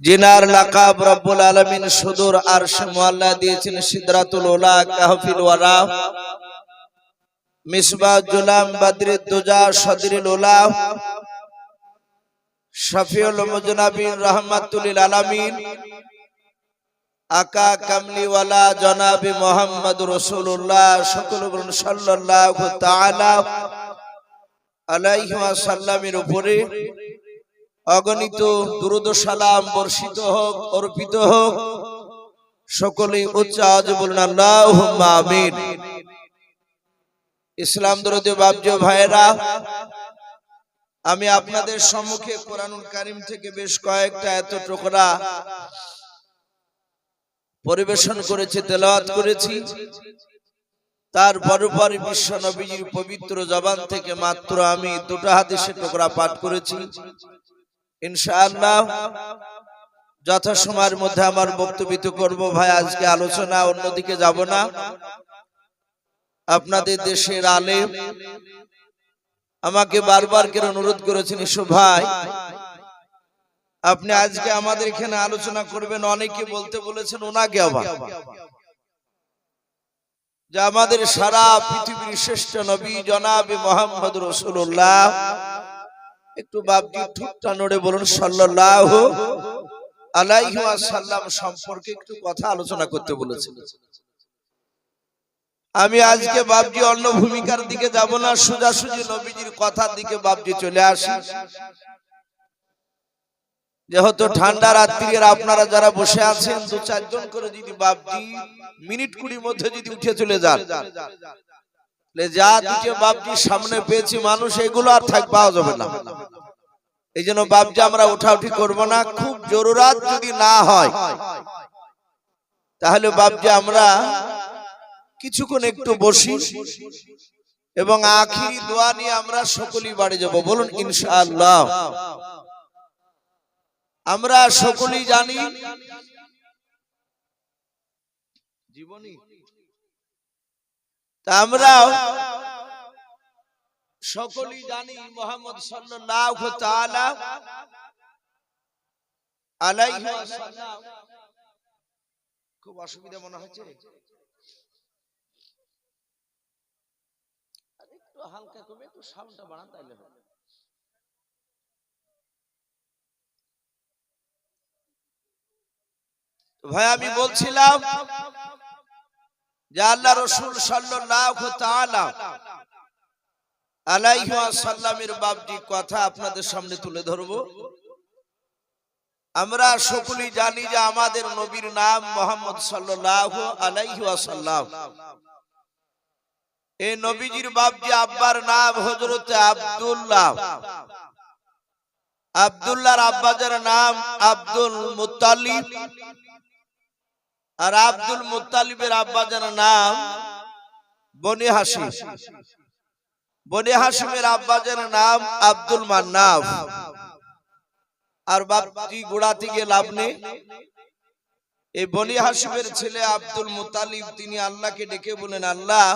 जिनार लकाब रब्बुल आलमीन सुदूर अर्श मुअल्ला दिएছেন সিদরাতুল উলা কাহফিল ওয়ারা মিসবাহ জুলাম বদরুদ দুজা সদরুল উলা শফিউল মুজনাবিন রাহমাতুল লিল আলামিন আকা কামলি ওয়ালা জনাব মুহাম্মদ রাসূলুল্লাহ সাল্লাল্লাহু তাআলা আলাইহি ওয়াসাল্লামের উপরে অগণিত দুরূদ ও সালাম বর্ষিত হোক অর্পিত হোক। সকলেই উচ্চ আওয়াজে বলুন আল্লাহুম্মা আমিন। ইসলাম দরদি বাপজি ভাইরা, আমি আপনাদের সম্মুখে কোরআনুল কারীম থেকে বেশ কয়েকটা এত টুকরা পরিবেশন করেছি, তেলাওয়াত করেছি। তার পরপরই বিশ্ব নবীজির পবিত্র জবান থেকে মাত্র আমি দুটো হাদিসের টুকরা পাঠ করেছি। ইনশাআল্লাহ যথাসময়ের মধ্যে আমার বক্তব্য করব। ভাই, আজকে আলোচনা অন্যদিকে যাব না। আপনাদের দেশের আলেম আমাকে বারবার করে অনুরোধ করেছেন, ইসু ভাই আপনি আজকে আমাদের এখানে আলোচনা করবেন। অনেকে বলতে বলেছেন ওনাকে আবার, যে আমাদের সারা পৃথিবীর শ্রেষ্ঠ নবী জনাবে মুহাম্মদ রাসূলুল্লাহ, একটু বাপজি ঠোঁটটা নড়ে বলুন সাল্লাল্লাহু আলাইহি ওয়াসাল্লাম সম্পর্কে একটু কথা আলোচনা করতে বলেছেন। আমি আজকে বাপজি অন্য ভূমিকার দিকে যাব না, সোজাসুজি নবীজির কথার দিকে বাপজি চলে আসি। যেহেতু ঠান্ডা রাত্রির আপনারা যারা বসে আছেন, দু চারজন করে যদি বাপজি মিনিট 20 মধ্যে যদি উঠে চলে যান, যা দুটো বাপজি সামনে পেয়েছি মানুষ, এগুলো আর পাওয়া যাবে না। এই জন্য বাপজি আমরা উঠাউঠি করব না। খুব জরুরত যদি না হয় তাহলে বাপজি আমরা কিছুক্ষণ একটু বসি এবং আখিরি দোয়া নিয়ে আমরা সকলেই বাড়ি যাব। বলুন ইনশাআল্লাহ। আমরা সকলেই জানি জীবনী, তা আমরা সকলেই জানি মুহাম্মদ সাল্লাল্লাহু তাআলা আলাইহি ওয়াসাল্লাম। খুব অসুবিধা মনে হচ্ছে, একটু হালকা কমে একটু সাউন্ডটা বাড়ান তাইলে হবে। ভাই, আমি বলছিলাম যে আল্লাহ রাসূল সাল্লাল্লাহু তাআলা আলাইহি ওয়াসাল্লামের বাপজি কথা আপনাদের সামনে তুলে ধরব। আমরা সকলেই জানি যে আমাদের নবীর নাম মুহাম্মদ সাল্লাল্লাহু আলাইহি ওয়াসাল্লাম। এই নবীজির বাপজি আব্বার নাম হযরত আব্দুল্লাহ। আব্দুল্লাহর আব্বাজার নাম আব্দুল মুত্তালিব, আর আব্দুল মুত্তালিবের আব্বাজার নাম বনি হাশিম। বনি হাশিমের আব্বাজার নাম আব্দুল মান্নাফ। আর বাপজি গোড়াতে গিয়ে লাভ নেই। এই বনি হাশিমের ছেলে আব্দুল মুত্তালিব তিনি আল্লাহকে ডেকে বলেন, আল্লাহ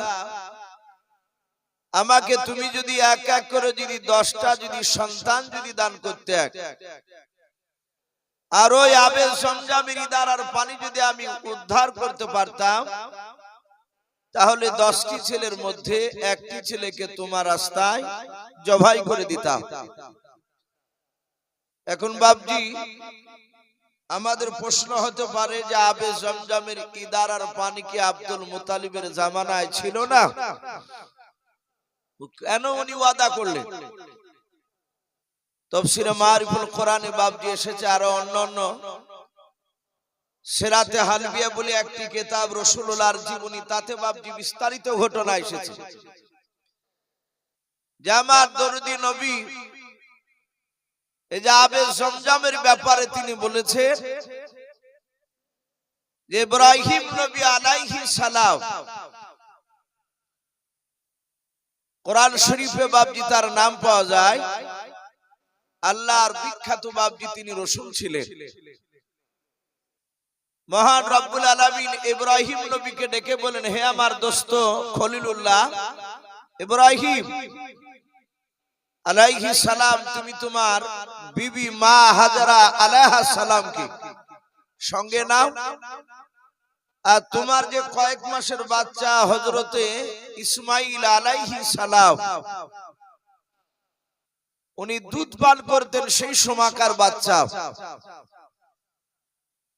আমাকে তুমি যদি এক এক করে যদি 10টা যদি সন্তান যদি দান করতে, আর ওই আবে জমজমের ইদারার পানি যদি আমি উদ্ধার করতে পারতাম, তাহলে 10টি ছেলের মধ্যে একটি ছেলেকে তোমার রাস্তায় জবাই করে দিতাম। এখন বাপজি আমাদের প্রশ্ন হতে পারে যে আবে জমজমের ইদারার পানি কি আব্দুল মুত্তালিবের জামানায় ছিল না? কেন উনি ওয়াদা করলেন? তাফসীরে মারিফুল কোরআনে বাপজি এসেছে, আরো অন্যান্য সিরাতে হালবিয়া বলে একটি কিতাব রাসূলুল্লাহর জীবনী, তাতে বাপজি বিস্তারিত ঘটনা এসেছে যে আমার দরদি নবী এই যে আবে জমজমের ব্যাপারে তিনি বলেছেন যে ইব্রাহিম নবী আলাইহিস সালাম, কোরআন শরীফে বাপজি তার নাম পাওয়া যায়। আল্লাহর বিখ্যাত বাপজি তিনি রাসূল ছিলেন। মহান রব্বুল আলামিন ইব্রাহিম নবীকে ডেকে বলেন, হে আমার দোস্ত খলিলুল্লাহ ইব্রাহিম, আলাইহিস সালাম তুমি তোমার বিবি মা হাজারা আলাইহাস সালামকে সঙ্গে নাও, আর তোমার যে কয়েক মাসের বাচ্চা হযরতে ইসমাঈল আলাইহিস সালাম উনি দুধ পান করতেন, সেই সময়কার বাচ্চা,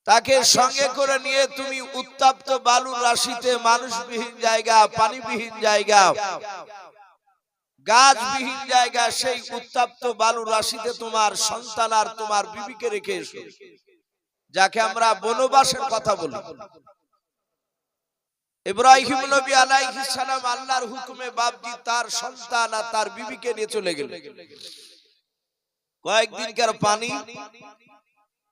তাকে সঙ্গে করে নিয়ে তুমি উত্তপ্ত বালুর রাশিতে, মানুষবিহীন জায়গা, পানিবিহীন জায়গা, গাছবিহীন জায়গা, সেই উত্তপ্ত বালুর রাশিতে তোমার সন্তান আর তোমার বিবিকে রেখে এসো, যাকে আমরা বনবাসের কথা বলি। ইব্রাহিম নবী আলাইহিস সালাম আল্লাহর হুকুমে বাপজি তার সন্তান আর তার বিবিকে নিয়ে চলে গেলেন। কয়েকদিনকার পানি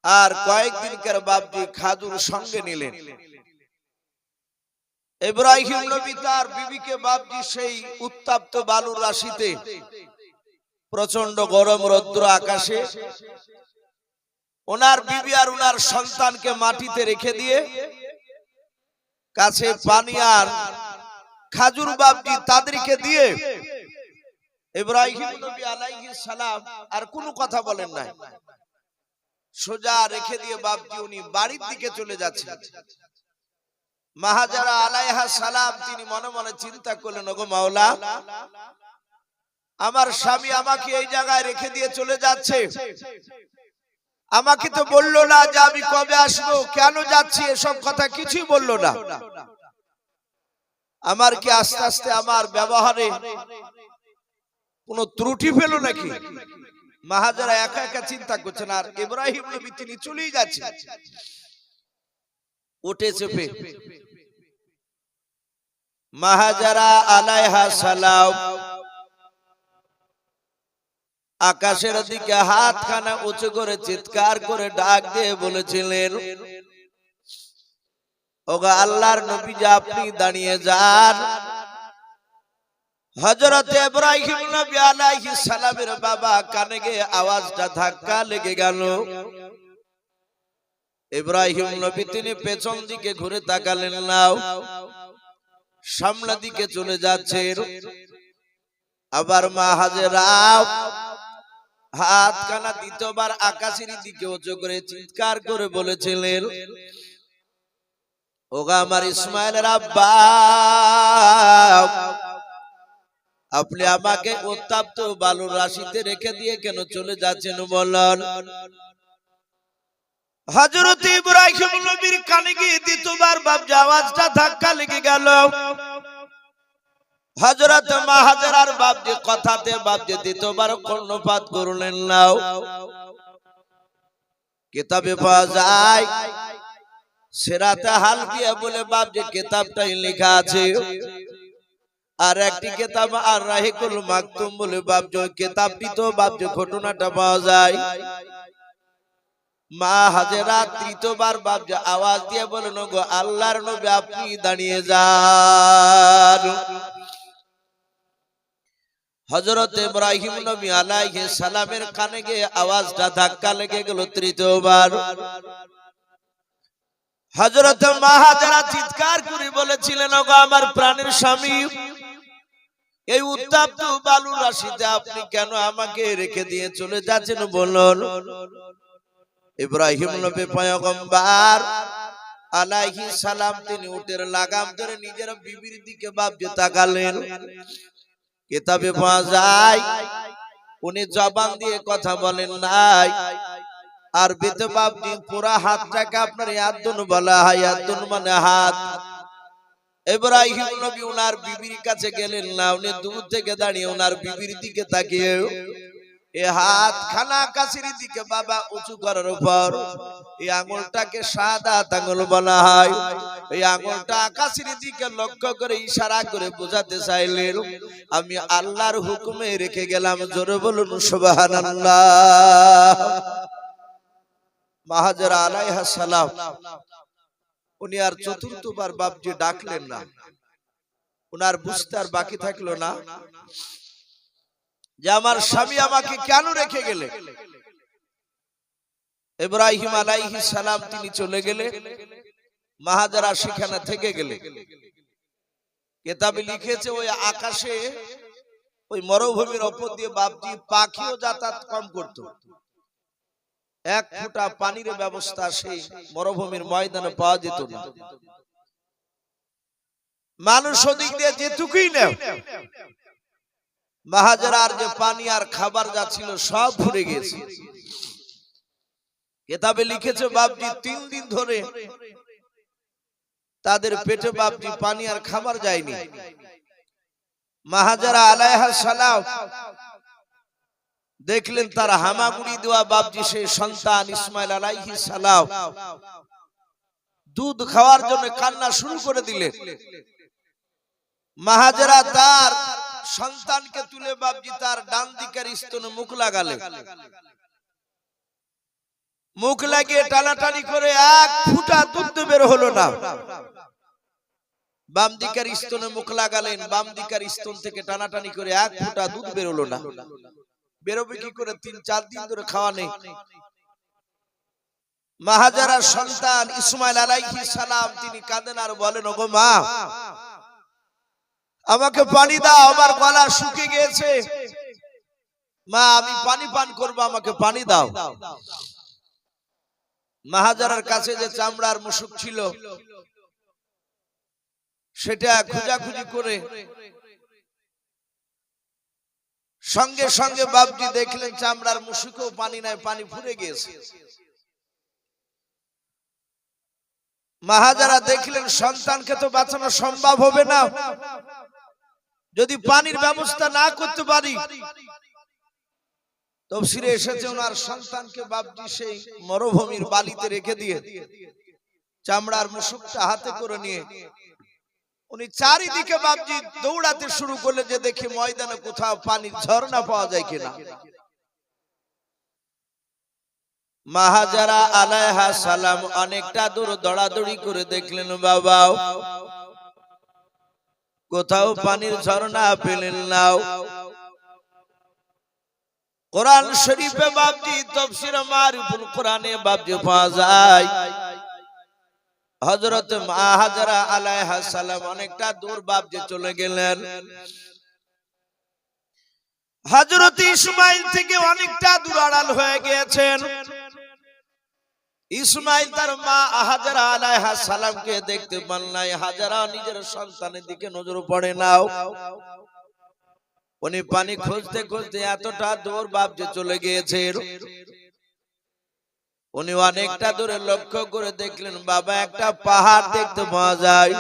আর কয়েকদিনকার বাপজি খাজুর সঙ্গে নিলেন। ইব্রাহিম নবী তার বিবিকে বাপজি সেই উত্তপ্ত বালুর রাশিতে, প্রচন্ড গরম রৌদ্র আকাশে, ওনার বিবি আর ওনার সন্তানকে মাটিতে রেখে দিয়ে কাছে পানি আর খাজুর বাপজি তাদেরকে দিয়ে ইব্রাহিম নবী আলাইহিস সালাম আর কোনো কথা বলেন না, সোজা রেখে দিয়ে বাপজি উনি বাড়ির দিকে চলে যাচ্ছেন। মা হাজারা আলাইহাস সালাম তিনি মনে মনে চিন্তা করলেন, ওগো মাওলা, আমার স্বামী আমাকে এই জায়গায় রেখে দিয়ে চলে যাচ্ছে, আমাকে তো বললো না যে আমি কবে আসবো, কেন যাচ্ছি, এসব কথা কিছুই বললো না। আমার কি আস্তে আস্তে আমার ব্যবহারে কোন ত্রুটি পেল নাকি? মা হাজারা একা একা চিন্তা করছেন, আর ইব্রাহিম নবী তিনি চলেই যাচ্ছেন উঠে চেপে। মা হাজারা আলাইহাস সালাম আকাশের দিকে হাতখানা উঁচু করে চিৎকার করে ডাক দিয়ে বলেছিলেন, ওগো আল্লাহর নবী, যে আপনি দাঁড়িয়ে যান। হযরত ইব্রাহিম নবী আলাইহিস সালামের বাবা কানে গিয়ে আওয়াজটা ধাক্কা লেগে গেল। ইব্রাহিম নবী তিনি পেছন দিকে ঘুরে তাকালেন না, সামনের দিকে চলে যাচ্ছেন। আবার মা হাজেরা হাতখানা দ্বিতীয়বার আকাশের দিকে উঁচু করে চিৎকার করে বলেছিলেন, ওগো আমার ইসমাইলের আব্বা, আপনি আমাকে উত্তপ্ত বালুর রাশিতে রেখে দিয়ে কেন চলে যাচ্ছেন বলেন? হযরত ইব্রাহিম নবীর কানে গিয়ে দ্বিতীয়বার বাপজি আওয়াজটা ধাক্কা লেগে গেল। হযরত মা হাজেরার বাপজি কথাতে বাপজি দ্বিতীয়বার কর্ণপাত করলেন না। কিতাবে পাওয়া যায়, সিরাতে হালকিয়া বলে বাপজি কিতাবটাই লেখা আছে, আর একটি কিতাব আর রাহিকুল মাকতুম বলে বাপজি কিতাবটি তো বাপজি ঘটনাটা পাওয়া যায়। মা হাজেরা তৃতীয়বার বাপজি আওয়াজ দিয়ে বলেন, গো আল্লাহর নবী আপনি দাঁড়িয়ে যান। হযরত ইব্রাহিম নবী আলাইহিস সালামের কানে গিয়ে আওয়াজটা ধাক্কা লেগে গেল তৃতীয়বার। হযরত মা হাজেরা চিৎকার করে বলেছিলেন, ওগো আমার প্রাণের স্বামী, এই উত্তপ্ত বালুর রাশিতে আপনি কেন আমাকে রেখে দিয়ে চলে যাচ্ছেন বলুন? ইব্রাহিম নবী পয়গম্বর আলাইহিস সালাম তিনি উটের লাগাম ধরে নিজের বিবির দিকে বাপজি তাকালেন। কিতাবে পাওয়া যায় উনি জবান দিয়ে কথা বলেন নাই, আর বেতে বাপজি পুরা হাতটাকে আপনার ইয়াদুন বলা হয়, ইয়াদুন মানে হাত। ইব্রাহিম নবী ওনার বিবির কাছে গেলেন না, উনি দূর থেকে দাঁড়িয়ে ওনার বিবির দিকে তাকিয়ে এই হাত খানা আকাশের দিকে বাবা উঁচু করার পর এই আঙুলটাকে শাহাদাত আঙুল বলা হয়। এই আঙুলটা আকাশের দিকে লক্ষ্য করে ইশারা করে বোঝাতে চাইলেন, আমি আল্লাহর হুকুমে রেখে গেলাম। জোরে বলুন সুবহানাল্লাহ। মা হাজেরা আলাইহাস সালাম উনি আর চতুর্থবার বাপজি ডাকলেন না, উনার বুঝতে আর বাকি থাকলো না যে আমার স্বামী আমাকে কেন রেখে গেলে। ইব্রাহিম আলাইহিস সালাম তিনি চলে গেলে, মা হাজেরা সেখানে থেকে গেলে। কিতাবে লিখেছে ওই আকাশে ওই মরুভূমির ওপর দিয়ে বাপজি পাখিও যাতায়াত কম করত। এক ফোঁটা পানির ব্যবস্থা সেই মরুভূমির ময়দানে পাওয়া যেত না। মানুষ ওদিক দিয়ে যেটুকুই নেই, মাহাজারার যে পানি আর খাবার যা ছিল সব ফুরে গেছে। কিতাবে লিখেছে বাপজি 3 দিন ধরে তাদের পেটে বাপজি পানি আর খাবার যায়নি। মাহাজারা আলাইহা সালাম দেখলেন তার হামাগুড়ি দেওয়া বাপজি সেই সন্তান ইসমাইল আলাইহিস সালাম দুধ খাওয়ার জন্য কান্না শুরু করে দিলেন। মাহাজারা তার সন্তানকে তুলে বাপজি তার ডান দিকের স্তনে মুখ লাগালেন। মুখ লাগিয়ে টানাটানি করে এক ফোঁটা দুধ বের হলো না। বাম দিকের স্তনে মুখ লাগালেন, বাম দিকের স্তন থেকে টানাটানি করে এক ফোঁটা দুধ বের হলো না। বেরোবে কি করে? 3-4 দিন ধরে খাওয়া নেই। মাহাজারার সন্তান ইসমাইল আলাইহিস সালাম তিনি কাঁদেন আর বলেন, ওগো মা, আমাকে পানি দাও, আমার গলা শুকিয়ে গিয়েছে। মা, আমি পানি পান করব, আমাকে পানি দাও। মাহাজারার কাছে যে চামড়ার মুশুক ছিল সেটা খোঁজাখুঁজি করে সঙ্গে সঙ্গে বাপজি দেখলেন চামড়ার মুশুকেও পানি নাই, পানি ফুরে গিয়েছে। মাহাজারা দেখলেন সন্তানকে তো বাঁচানো সম্ভব হবে না যদি পানির ব্যবস্থা না করতে পারি। তফসিরে এসেছে ওনার সন্তানকে বাপজি সেই মরুভূমির বালিতে রেখে দিয়ে চামড়ার মুশুকটা হাতে করে নিয়ে উনি চারিদিকে বাপজি দৌড়াতে শুরু করলে যে দেখি ময়দানে কোথাও পানির ঝর্ণা পাওয়া যায় কিনা। মাহাজারা আলাইহা সালাম অনেকটা দূর দৌড়াদৌড়ি করে দেখলেন, বাবা কোথাও পানির ঝর্ণা পেলেন না। কোরআন শরীফে বাপজি তাফসীর মারিফুল কোরআনে বাপজি পাওয়া যায় হযরত মাহাজারা আলাইহা সালাম অনেকটা দূর বাপজি চলে গেলেন। হযরত ইসমাইল থেকে অনেকটা দূর আড়াল হয়ে গিয়েছেন। ইসমাইল তার মা হাজারা আলাইহা সালামকে দেখতে পান নাই। হাজারা নিজের সন্তানের দিকে নজর পড়ে নাও। উনি পানি খুঁজতে খুঁজতে এতটা দূর বাপজি চলে গিয়েছেন। উনি অনেকটা দূরে লক্ষ্য করে দেখলেন, বাবা একটা পাহাড় দেখতে পাওয়া যায়।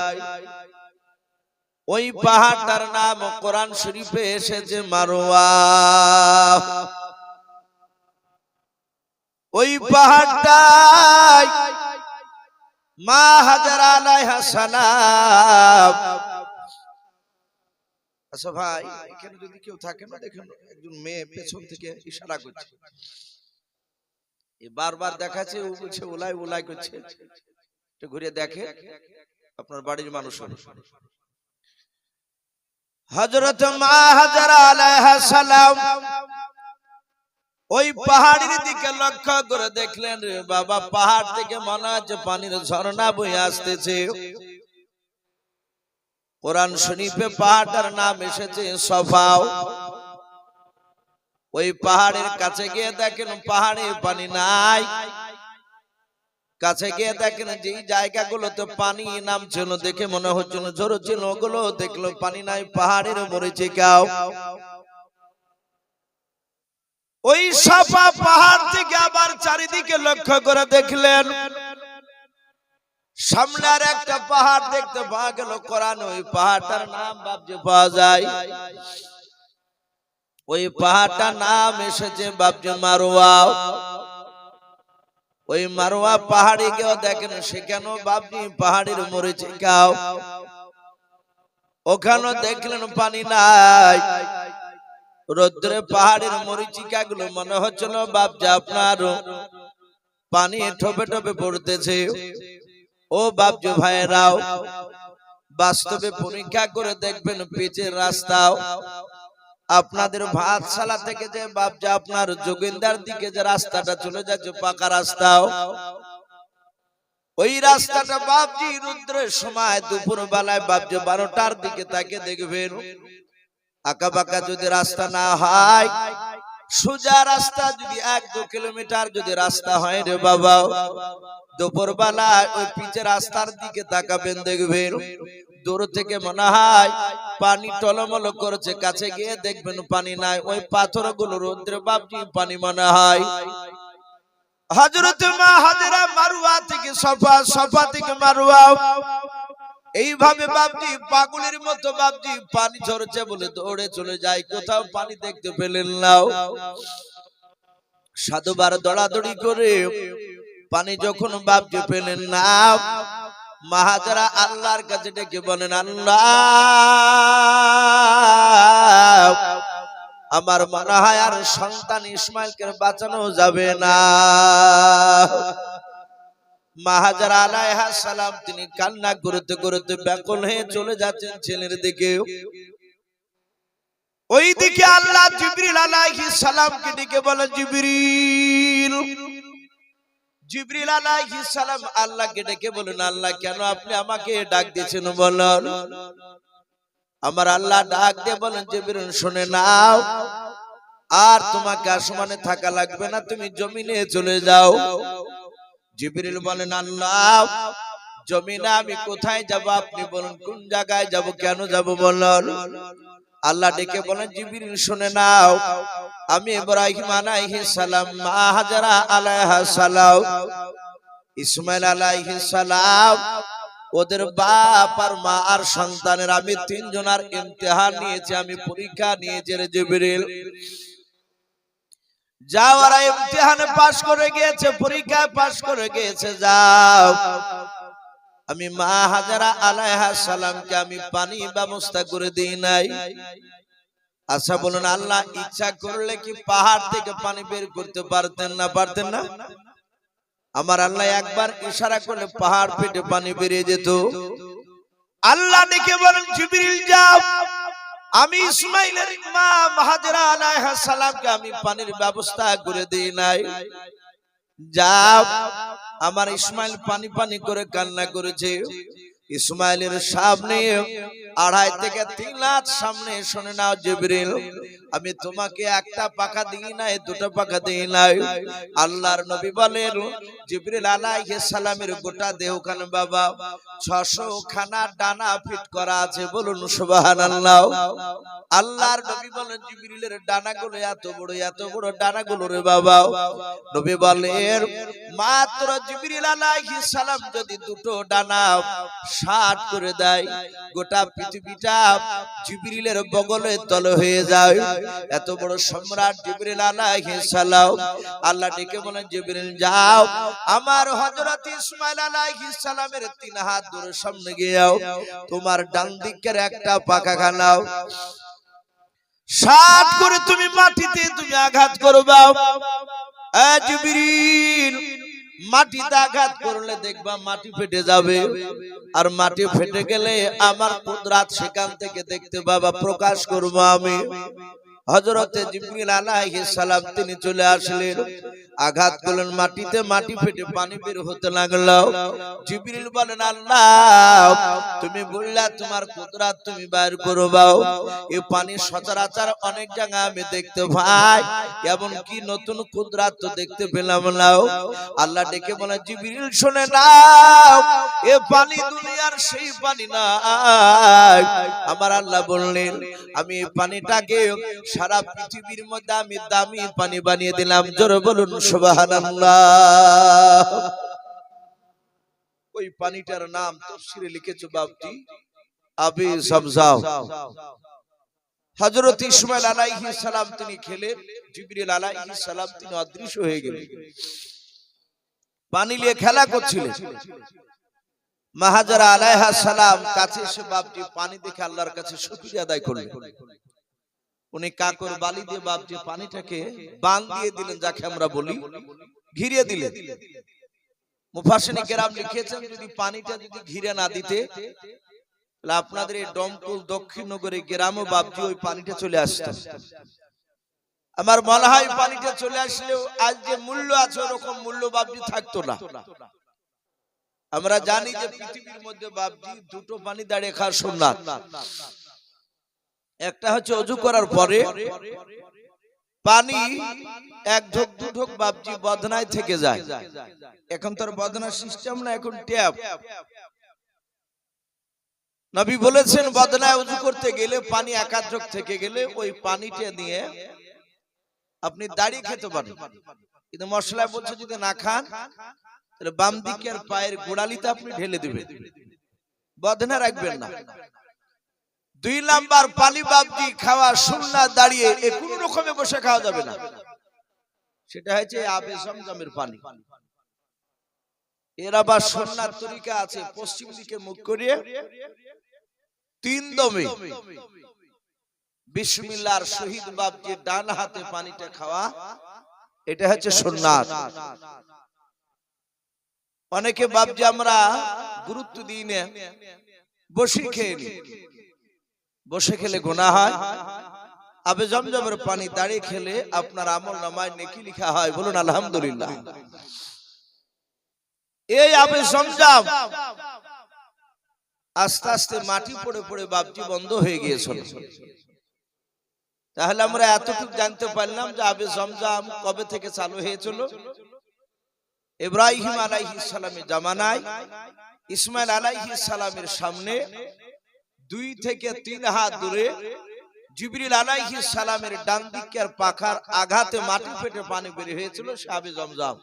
ওই পাহাড়টার নাম কোরআন শরীফে এসেছে মারওয়া। ওই পাহাড়টাই মা হাজারা আলাইহা সালাম। আচ্ছা ভাই, এখানে যদি কেউ থাকে না দেখেন, একজন মেয়ে পেছন থেকে ইশারা করছে, বারবার দেখাচ্ছে, ও বলছে ওলাই ওলাই করছে, একটু ঘুরে দেখে আপনার বাড়ির মানুষ। হযরত মা হাজারা আলাইহা সালাম ওই পাহাড়ের দিকে লক্ষ্য করে দেখলেন, রে বাবা, পাহাড় থেকে মনে হচ্ছে পানির ঝর্ণা বয়ে আসতেছে। কোরআন শরীফে পাহাড়টার নাম এসেছে সফা। ওই পাহাড়ের কাছে গিয়ে দেখেন পাহাড়ে পানি নাই। কাছে গিয়ে দেখেন যে জায়গাগুলোতে পানি নামছিল দেখে মনে হচ্ছিল ঝড় ছিল, ওগুলো দেখলো পানি নাই, পাহাড়ের মরিচিকাও। ওই সাফা পাহাড় থেকে আবার চারিদিকে লক্ষ্য করে দেখলেন সামনে আর একটা পাহাড় দেখতে পাওয়া গেল। কোরআন ওই পাহাড়টার নাম বাপজি পাওয়া যায়। ওই পাহাড়টার নাম এসেছে বাপজি মারওয়া। ওই মারওয়া পাহাড়ে গিয়ে দেখেন সেখানেও বাপজি পাহাড়ের মরিচিকাও। ওখানে দেখলেন পানি নাই। রৌদ্রে পাহাড়ের মরিচিকা গুলো মনে হচ্ছিল বাপজি আপনার পানি ঠোপে ঠোপে পড়তেছে। ও বাপজি ভাইরাও, বাস্তবে পরীক্ষা করে দেখবেন পিচের রাস্তাও আপনাদের ভাতশালা থেকে যে বাপজি আপনার যোগিন্দার দিকে যে রাস্তাটা চলে যাচ্ছে পাকা রাস্তাও, ওই রাস্তাটা বাপজি রৌদ্রের সময় দুপুর বেলায় বাপজি 12টার দিকে তাকে দেখবেন আঁকা বাঁকা যদি রাস্তা না হয়, সোজা রাস্তা যদি 1-2 কিলোমিটার যদি রাস্তা হয় রে বাবা, দুপুর বেলা ওই পিচের রাস্তার দিকে তাকাবেন, দেখবেন দূর থেকে মনে হয় পানি টলমল করছে, কাছে গিয়ে দেখবেন পানি নাই, ওই পাথরগুলো রৌদ্রে বাপজি পানি মনে হয়। হযরত মা হাজরা মারওয়া থেকে সফা, সফা থেকে মারওয়া, এইভাবে বাপজি পাগলের মতো বাপজি পানি ঝরছে বলে দৌড়ে চলে যায়, কোথাও পানি দেখতে পেলেন না। সাধুবার দৌড়াদৌড়ি করে পানি যখন বাপজি পেলেন না, মা হাজরা আল্লাহর কাছে ডেকে বলেন, আল্লাহ, আমার মনে হয় আর সন্তান ইসমাইলকে বাঁচানো যাবে না। মা হাজরা আলাইহা সালাম তিনি কান্না করতে করতে ব্যাকুল হয়ে চলে যাচ্ছেন ছেলের দিকে। ওই দিকে আল্লাহ জিবরিল আলাইহিস সালামকে ডেকে বলেন, জিবরিল, জিবরিল আলাইহিস সালাম আল্লাহকে ডেকে বলেন, আল্লাহ কেন আপনি আমাকে ডাক দিয়েছেন বলেন। আমার আল্লাহ ডাক দিয়ে বলেন, জিবরিল শুনে নাও, আর তোমাকে আসমানে থাকা লাগবে না, তুমি জমিনে চলে যাও। জিবরিল বলেন, আল্লাহ জমিনে আমি কোথায় যাব, আপনি বলুন কোন জায়গায় যাব, কেন যাব বলেন। আল্লাহ ডেকে বলেন, জিবরিল শুনে নাও, আমি ইব্রাহিম আলাইহিস সালাম, মা হাজরা আলাইহা সালাম, ইসমাইল আলাইহিস সালাম, ওদের বাপ আর মা আর সন্তানের আমি 3 জনের ইমতিহান নিয়েছি, আমি পরীক্ষা নিয়েছি রে জিবরিল। যাও, ওরা ইমতিহানে পাশ করে গিয়েছে, পরীক্ষায় পাশ করে গিয়েছে, যাও। আমি মা হাজরা আলাইহা সালামকে আমি পানি ব্যবস্থা করে দিই নাই। আচ্ছা বলুন, আল্লাহ ইচ্ছা করলে কি পাহাড় থেকে পানি বের করতে পারতেন না? পারতেন না? আমার আল্লাহ একবার ইশারা করলে পাহাড় ফেটে পানি বেরিয়ে যেত। আল্লাহ ডেকে বলেন, জিবরিল যাও, আমি ইসমাইলের মা হাজরা আলাইহা সালামকে আমি পানির ব্যবস্থা করে দিই নাই। যাও, আমার ইসমাইল পানি পানি করে কান্না করেছে। ইসমাইলের সামনে 2.5 থেকে 3 লাখ সামনে, শুনে নাও জিবরিল, আমি তোমাকে একটা পাখা দিই নাই, 2টা পাখা দিই নাই। আল্লাহর নবী বলেন, জিবরিল আলাইহিস সালামের গোটা দেহখানে বাবা 600 খানা ডানা ফিট করা আছে, বলুন সুবহানাল্লাহ। আল্লাহর নবী বলেন, জিবরিলের ডানাগুলো এত বড় ডানাগুলো রে বাবা। নবী বলেন, মাত্র জিবরিল আলাইহিস সালাম যদি 2টো ডানা 60 করে দেয়, গোটা পৃথিবীটা জিবরিলের বগলে তলে হয়ে যায়। এত বড় সম্রাট জিবরিল আলাইহিস সালাম। আল্লাহ ডেকে বলেন, জিবরিল যাও, আমার হযরত ইসমাইল আলাইহিস সালামের 3 হাত দূরে সামনে গিয়েও তোমার ডান দিকের একটা পাখা খানাও 60 করে তুমি মাটিতে তুমি আঘাত করবা। জিবরিল, মাটিতে আঘাত করলে দেখবা মাটি ফেটে যাবে, আর মাটি ফেটে গেলে আমার কুদরত সেখান থেকে দেখতে বাবা প্রকাশ করব আমি। হযরতে জিবরিল আলাইহিস সালাম তিনি চলে আসলেন, আঘাত করলেন মাটিতে, মাটি ফেটে পানি বের হতে লাগলো। জিবরিল বলেন, আল্লাহ তুমি বললা তোমার কুদরত তুমি বাইর করবাও, এই পানি সচরাচর অনেক জায়গা আমি দেখতে পাই, এমন কি নতুন কুদরত তো দেখতে পেলাম না। আল্লাহ ডেকে বলেন, জিবরিল শুনে নাও, এ পানি দুনিয়ার সেই পানি না। আমার আল্লাহ বললেন, আমি এই পানিটাকে সারা পৃথিবীর মধ্যে আমি দামি পানি বানিয়ে দিলাম, জোরে বলুন সুবহানাল্লাহ। ওই পানিটার নাম তাফসীরে লিখেছে বাপটি আবি জামজাম। হযরত ইসমাইল আলাইহিস সালাম তিনি খেলেন, জিবরিল আলাইহিস সালাম তিনি অদৃশ্য হয়ে গেলেন, পানি নিয়ে খেলা করছিলেন। মা হাজরা আলাইহা সালাম কাছে এসে বাপটি পানি দেখে আল্লাহর কাছে শুকরিয়া আদায় করলেন। উনি কাকর বালি দিয়ে বাপটি পানিটাকে বান দিয়ে দিলেন, যাকে আমরা বলি ঘিরে দিলেন। মুফাসসিরিন কেরাম লিখেছেন, যদি পানিটা যদি ঘিরে না দিতে তাহলে আপনাদের এই ডমকুল দক্ষিণনগরে গ্রামে বাপটি ওই পানিটা চলে আসতো। আমার মনে হয় পানিটা চলে আসলেও আজ যে মূল্য আছে ওরকম মূল্য বাপটি থাকতো না। আমরা জানি যে পৃথিবীর মধ্যে বাপজি 2টো পানি দাঁড়িয়ে খাওয়া সুন্নাত। একটা হচ্ছে অজু করার পরে পানি এক ঢোক দু ঢোক বাপজি বদনায় থেকে যায়। এখন তার বদনার সিস্টেম না, এখন ট্যাপ। নবী বলেছেন বদনায় উযু করতে গেলে পানি একাধ্রক থেকে গেলে ওই পানিটা নিয়ে আপনি দাড়ি খেতে পারেন, কিন্তু মশলায় বলছে যদি না খান তাহলে বাম দিকের পায়ের গোড়ালিতে আপনি ঢেলে দিবেন, বদনা রাখবেন না। 2 নাম্বার পানি বাপজি খাওয়া সুন্নাত দাঁড়িয়ে, এ কোন রকমে বসে খাওয়া যাবে না। সেটা হচ্ছে আবে জমজমের পানি। এর আবার সুন্নাত তরিকা আছে, পশ্চিম দিকে মুখ করিয়ে 3 দমে বিসমিল্লাহর শহীদ বাপজি ডান হাতে পানিটা খাওয়া, এটা হচ্ছে সুন্নাত। অনেকে বাপজি আমরা গুরুত্ব দিই না, বসে খেয়ে নি। বসে খেলে গুনাহ হয়, আবে জমজমের পানি দাঁড়িয়ে খেলে আপনার আমল নামায় নেকি লেখা হয়। বলুন আলহামদুলিল্লাহ। এই আবে জমজম আস্তে আস্তে মাটি পড়ে পড়ে বাপজি বন্ধ হয়ে গিয়েছিল। তাহলে আমরা এতটুকু জানতে পারলাম যে আবে জমজম কবে থেকে চালু হয়েছিল। ইব্রাহিম আলাইহিস সালামের জামানায় ইসমাইল আলাইহিস সালামের সামনে 2 থেকে 3 হাত দূরে জিবরিল আলাইহিস সালামের ডান দিকের পাখার আঘাতে মাটি ফেটে পানি বের হয়েছিল, সে আবে জমজম।